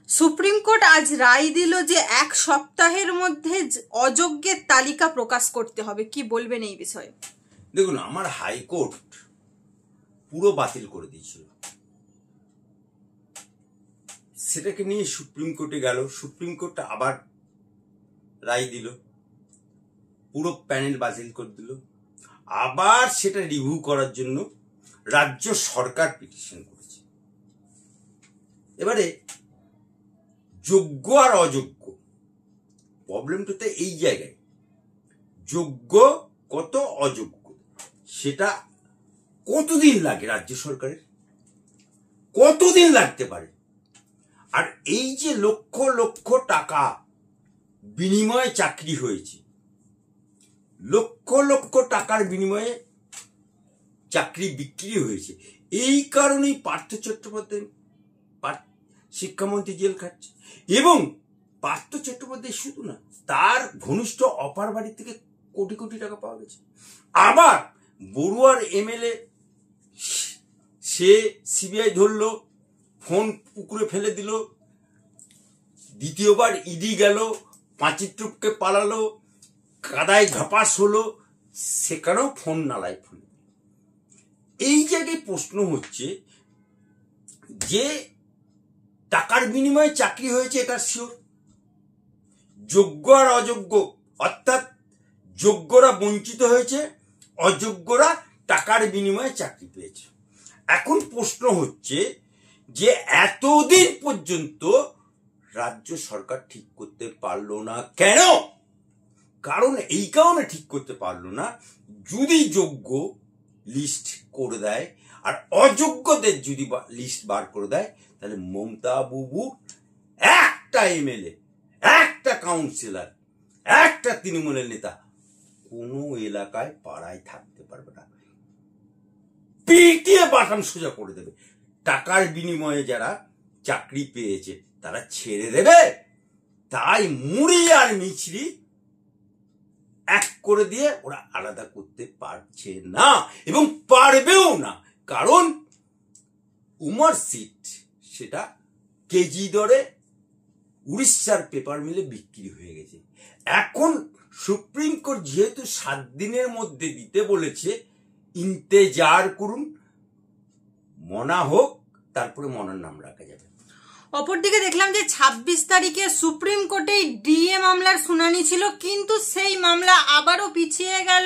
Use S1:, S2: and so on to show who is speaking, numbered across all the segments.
S1: Supreme court আজ রায় দিল যে 1 সপ্তাহের মধ্যে অযোগ্যের তালিকা প্রকাশ করতে হবে, কি বলবেন এই বিষয়ে?
S2: দেখুন, আমার হাইকোর্ট পুরো বাতিল করে দিয়েছিল, সেটাকে নিয়ে সুপ্রিম কোর্টে গেল। সুপ্রিম কোর্ট আবার রায় দিল, পুরো প্যানেল বাতিল করে দিল। আবার সেটা রিভিউ করার জন্য রাজ্য সরকার পিটিশন করেছে। এবারে যোগ্য আর অযোগ্য প্রবলেমটা তো এই জায়গায়, যোগ্য কত অযোগ্য সেটা কতদিন লাগে রাজ্য সরকারের, কতদিন লাগতে পারে। আর এই যে লক্ষ লক্ষ টাকা বিনিময়ে চাকরি হয়েছে, লক্ষ লক্ষ টাকার বিনিময়ে চাকরি বিক্রি হয়েছে, এই কারণেই পার্থ চট্টোপাধ্যায় শিক্ষামন্ত্রী জেল খাটছে। এবং পার্থ চট্টোপাধ্যায় শুধু না, তার ঘনিষ্ঠ অপার বাড়ি থেকে কোটি কোটি টাকা পাওয়া গেছে। আবার বড়ুয়ার এমএলএ, সে সিবিআই ধরলো, ফোন পুকুরে ফেলে দিল। দ্বিতীয়বার ইডি গেল, পাঁচির টুপকে পালালো, কাদায় ধপাস হলো, সেখানেও ফোন নালায় ফোন। এই জায়গায় প্রশ্ন হচ্ছে যে টাকার বিনিময়ে চাকরি হয়েছে এটা শিওর, যোগ্য আর অযোগ্য, অর্থাৎ যোগ্যরা বঞ্চিত হয়েছে, অযোগ্যরা টাকার বিনিময়ে চাকরি পেয়েছে। এখন প্রশ্ন হচ্ছে যে এতদিন পর্যন্ত রাজ্য সরকার ঠিক করতে পারলো না কেন? কারণ এই কারণে ঠিক করতে পারলো না, যদি যোগ্য লিস্ট করে দেয় আর অযোগ্যদের যদি লিস্ট বার করে দেয়, তাহলে মমতা বুবু একটা এমএলএ, একটা কাউন্সিলর, একটা তৃণমূলের নেতা কোনো এলাকায় পাড়ায় থাকতে পারবে না, পিটিয়ে বাটাম সোজা করে দেবে। টাকার বিনিময়ে যারা চাকরি পেয়েছে তারা ছেড়ে দেবে, তাই মুড়ি আর মিছরি এক করে দিয়ে ওরা আলাদা করতে পারছে না এবং পারবেও না। কারণ উমার সিট সেটা কেজি দরে উড়িষ্যার পেপার মিলে বিক্রি হয়ে গেছে। এখন সুপ্রিম কোর্ট যেহেতু 7 দিনের মধ্যে দিতে বলেছে, ইন্তেজার করুন, মনা হোক, তারপরে মনার নাম রাখা যাবে।
S1: অপরদিকে দেখলাম যে 26 তারিখে সুপ্রিম কোর্টে ডিএ মামলার শুনানি ছিল, কিন্তু সেই মামলা আবারও পিছিয়ে গেল।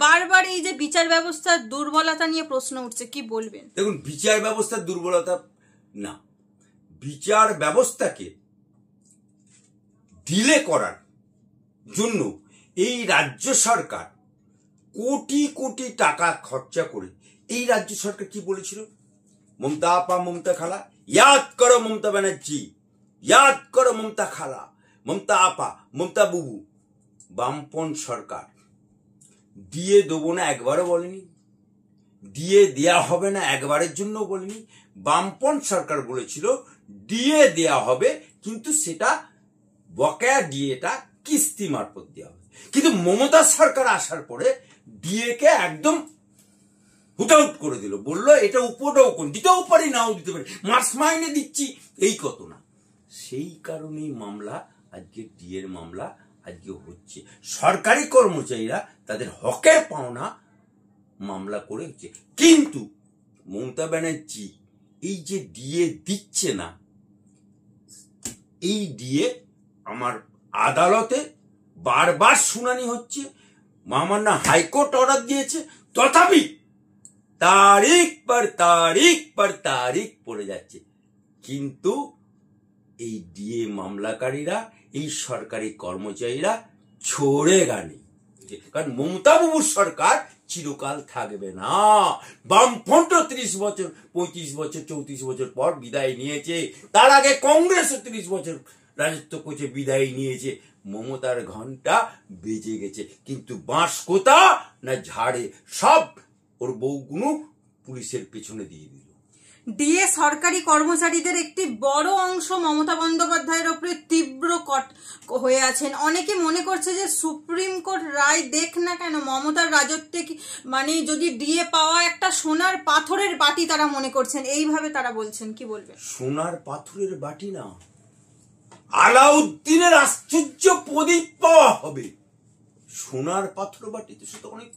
S1: বারবার এই যে বিচার ব্যবস্থার দুর্বলতা নিয়ে প্রশ্ন উঠছে, কি বলবেন?
S2: দেখুন, বিচার ব্যবস্থার দুর্বলতা না, বিচার ব্যবস্থাকে ডিলে করার জন্য এই রাজ্য সরকার কোটি কোটি টাকা খরচা করে, এই রাজ্য সরকার কি বলেছিল, মমতা আপা, মমতা খালা, याद करो ममता बनर्जी, याद करो ममता खाला, ममता আপা, মমতা বুবু। বামপন সরকার দিয়ে দেবো না একবারও বলেনি, দিয়ে দেয়া হবে না একবারের জন্য বলেনি। বামপন সরকার বলেছিল দিয়ে দেয়া হবে, কিন্তু সেটা বকেয়া ডিএটা কিস্তি মারফত দেওয়া হবে। কিন্তু মমতা সরকার আসার পরে ডিএকে একদম হুটাউট করে দিল, বললো এটা উপরেও কোন দিতেও পারি, নাও দিতে পারি, মাস মাইনে দিচ্ছি, এই কত না। সেই কারণেই মামলা আজকে ডিএর মামলা আজকে হচ্ছে। সরকারি কর্মচারীরা তাদের হকের পাওনা মামলা করে হচ্ছে। কিন্তু মমতা ব্যানার্জি এই যে ডিএ দিচ্ছে না, এই ডিএ আমার আদালতে বারবার শুনানি হচ্ছে, মামান্য হাইকোর্ট অর্ডার দিয়েছে, তথাপি তারিখ পর তারিখ পড়ে যাচ্ছে। কিন্তু এই ডিএ মামলাকারীরা, এই সরকারি কর্মচারীরা ছড়ে গানি, কারণ মমতা বাবুর সরকার চিরকাল থাকবে না। বামফ্রন্ট 30 বছর, 35 বছর, 34 বছর পর বিদায় নিয়েছে, তার আগে কংগ্রেস 30 বছর রাজত্ব করছে, বিদায় নিয়েছে। মমতার ঘন্টা বেজে গেছে, কিন্তু বাঁশ কোথা না ঝাড়ে, সব ওর বউগুলো পুলিশের পেছনে দিয়ে দিল।
S1: ডিএ সরকারি কর্মচারীদের একটি বড় অংশ মমতা বন্দ্যোপাধ্যায়ের উপরে তীব্র হয়ে আছেন। অনেকে মনে করছে যে সুপ্রিম কোর্ট রায় দেখ না কেন, মমতার রাজত্বে মানে যদি ডিএ পাওয়া একটা সোনার পাথরের বাটি তারা মনে করছেন, এইভাবে তারা বলছেন, কি বলবেন?
S2: সোনার পাথরের বাটি না, আলাউদ্দিনের আশ্চর্য প্রদীপ পাওয়া হবে। সোনার পাথর বাটিতে সেটা অনেক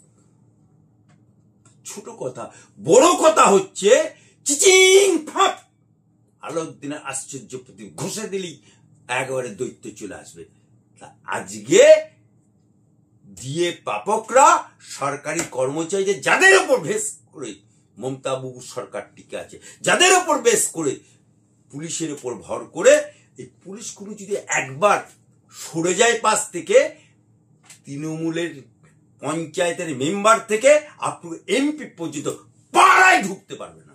S2: ছোট কথা। বড় কথা হচ্ছে চিচিং ফাঁক আলাউদ্দিনের আশ্চর্য প্রদীপ ঘষে দিলেই একেবারে দৈত্য চলে আসবে। আজকে দিয়ে পাপকরা সরকারি কর্মচারীদের যাদের উপর বেশ করে মমতা বাবু সরকার টিকে আছে, যাদের উপর বেশ করে পুলিশের উপর ভর করে, এই পুলিশগুলো যদি একবার সরে যায় পাশ থেকে, তৃণমূলের পঞ্চায়েতের মেম্বার থেকে আপ টু এমপি পর্যন্ত পাড়ায় ঢুকতে পারবে না।